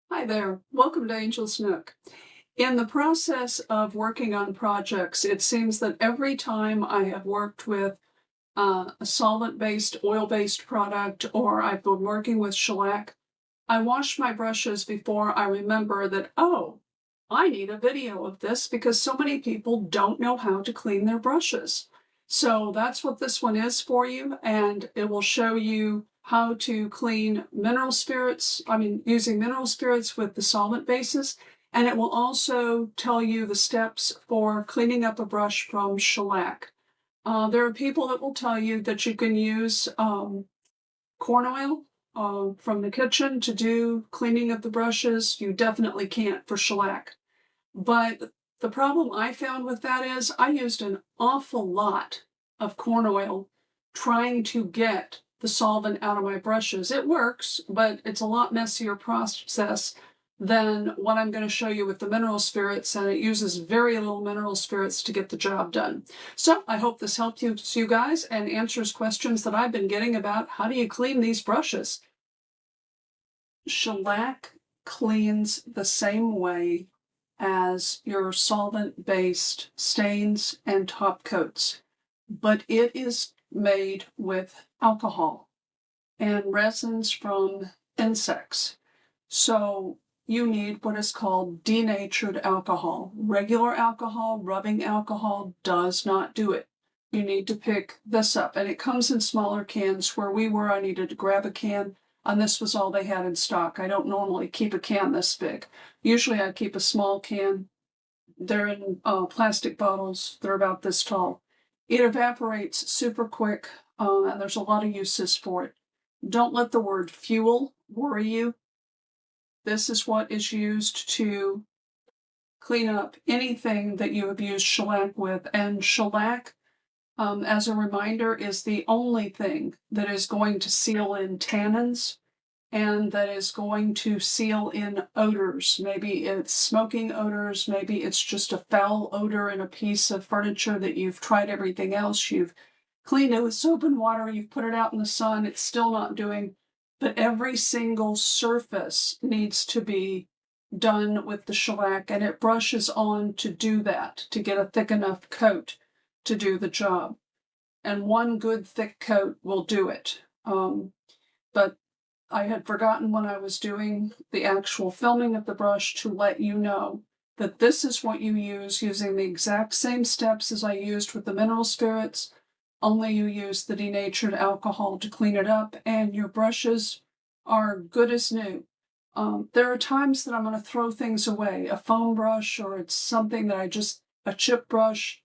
Hi there, welcome to Angels Nook. In the process of working on projects, it seems that every time I have worked with a solvent-based, oil-based product, or I've been working with shellac, I wash my brushes before I remember that, oh, I need a video of this because so many people don't know how to clean their brushes. So that's what this one is for you, and it will show you how to clean using mineral spirits with the solvent bases, and it will also tell you the steps for cleaning up a brush from shellac. There are people that will tell you that you can use corn oil from the kitchen to do cleaning of the brushes. You definitely can't for shellac. But the problem I found with that is I used an awful lot of corn oil trying to get the solvent out of my brushes. It works, but it's a lot messier process than what I'm going to show you with the mineral spirits, and it uses very little mineral spirits to get the job done. So I hope this helped you guys and answers questions that I've been getting about how do you clean these brushes. Shellac cleans the same way as your solvent-based stains and top coats, but it is made with alcohol and resins from insects. So you need what is called denatured alcohol. Regular alcohol, rubbing alcohol does not do it. You need to pick this up, and it comes in smaller cans. Where we were, I needed to grab a can, and this was all they had in stock. I don't normally keep a can this big. Usually I keep a small can. They're in plastic bottles. They're about this tall. It evaporates super quick, and there's a lot of uses for it. Don't let the word fuel worry you. This is what is used to clean up anything that you have used shellac with. And shellac, as a reminder, is the only thing that is going to seal in tannins and that is going to seal in odors. Maybe it's smoking odors, maybe it's just a foul odor in a piece of furniture that you've tried everything else. You've cleaned it with soap and water, you've put it out in the sun, it's still not doing. But every single surface needs to be done with the shellac, and it brushes on to do that, to get a thick enough coat to do the job. And one good thick coat will do it. But I had forgotten when I was doing the actual filming of the brush to let you know that this is what you use using the exact same steps as I used with the mineral spirits, only you use the denatured alcohol to clean it up, and your brushes are good as new. There are times that I'm going to throw things away, a foam brush, or it's something that a chip brush,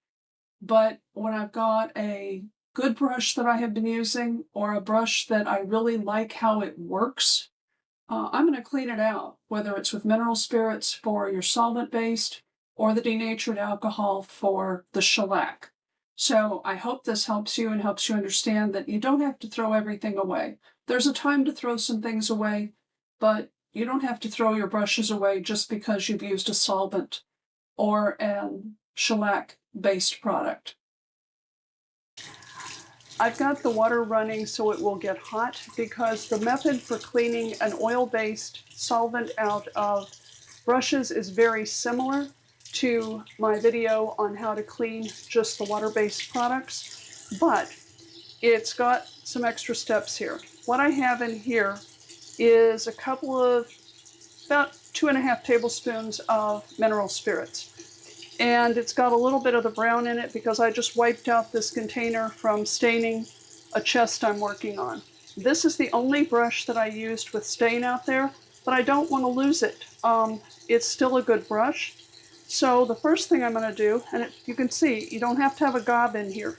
but when I've got a good brush that I have been using, or a brush that I really like how it works, I'm going to clean it out, whether it's with mineral spirits for your solvent-based or the denatured alcohol for the shellac. So I hope this helps you and helps you understand that you don't have to throw everything away. There's a time to throw some things away, but you don't have to throw your brushes away just because you've used a solvent or a shellac-based product. I've got the water running so it will get hot because the method for cleaning an oil-based solvent out of brushes is very similar to my video on how to clean just the water-based products, but it's got some extra steps here. What I have in here is a couple of, about 2.5 tablespoons of mineral spirits. And it's got a little bit of the brown in it because I just wiped out this container from staining a chest I'm working on. This is the only brush that I used with stain out there, but I don't want to lose it. It's still a good brush. So the first thing I'm going to do, and you can see you don't have to have a gob in here,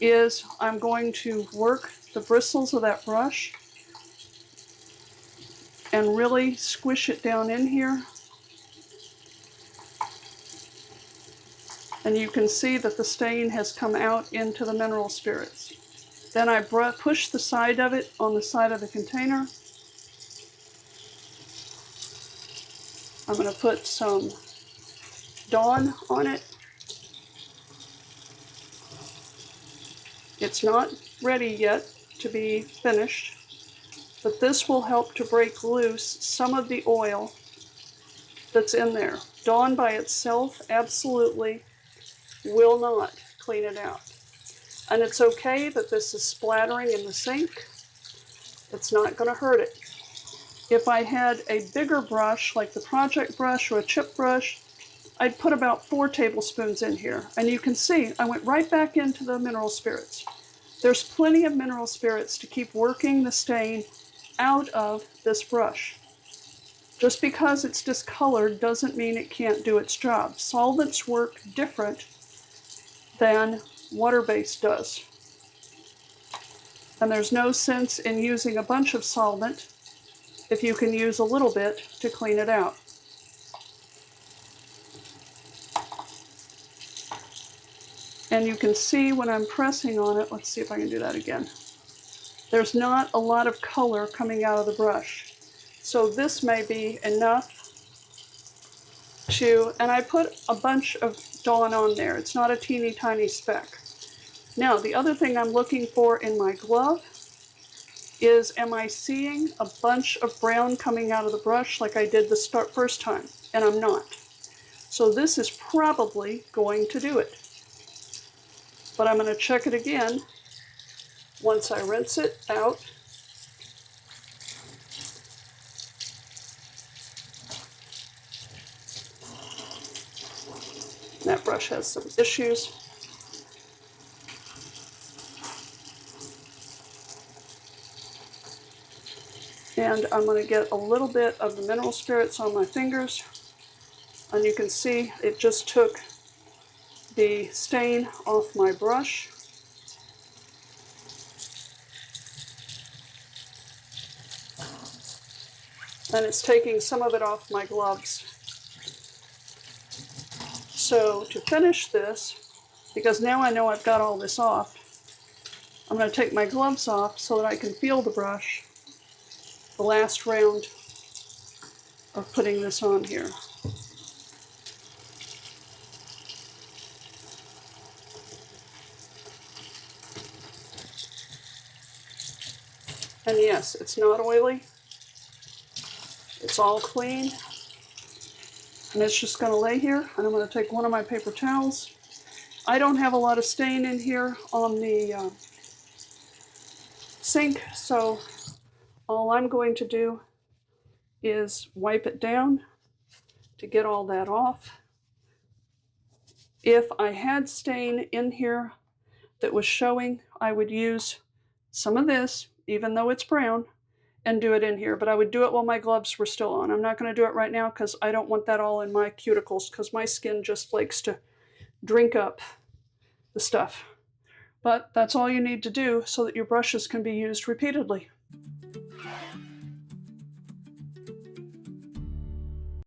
is I'm going to work the bristles of that brush and really squish it down in here. And you can see that the stain has come out into the mineral spirits. Then I push the side of it on the side of the container. I'm going to put some Dawn on it. It's not ready yet to be finished, but this will help to break loose some of the oil that's in there. Dawn by itself absolutely will not clean it out. And it's okay that this is splattering in the sink. It's not going to hurt it. If I had a bigger brush, like the project brush or a chip brush, I'd put about 4 tablespoons in here. And you can see I went right back into the mineral spirits. There's plenty of mineral spirits to keep working the stain out of this brush. Just because it's discolored doesn't mean it can't do its job. Solvents work different than water-based does. And there's no sense in using a bunch of solvent if you can use a little bit to clean it out. And you can see when I'm pressing on it, let's see if I can do that again. There's not a lot of color coming out of the brush. So this may be enough to, and I put a bunch of Dawn on there. It's not a teeny tiny speck. Now, the other thing I'm looking for in my glove is, am I seeing a bunch of brown coming out of the brush like I did the first time? And I'm not. So this is probably going to do it. But I'm going to check it again once I rinse it out. That brush has some issues. And I'm going to get a little bit of the mineral spirits on my fingers. And you can see it just took the stain off my brush. And it's taking some of it off my gloves. So to finish this, because now I know I've got all this off, I'm going to take my gloves off so that I can feel the brush the last round of putting this on here. And yes, it's not oily. It's all clean. And it's just going to lay here. And I'm going to take one of my paper towels. I don't have a lot of stain in here on the sink, so all I'm going to do is wipe it down to get all that off. If I had stain in here that was showing, I would use some of this, even though it's brown, and do it in here. But I would do it while my gloves were still on. I'm not going to do it right now because I don't want that all in my cuticles, because my skin just likes to drink up the stuff. But that's all you need to do so that your brushes can be used repeatedly.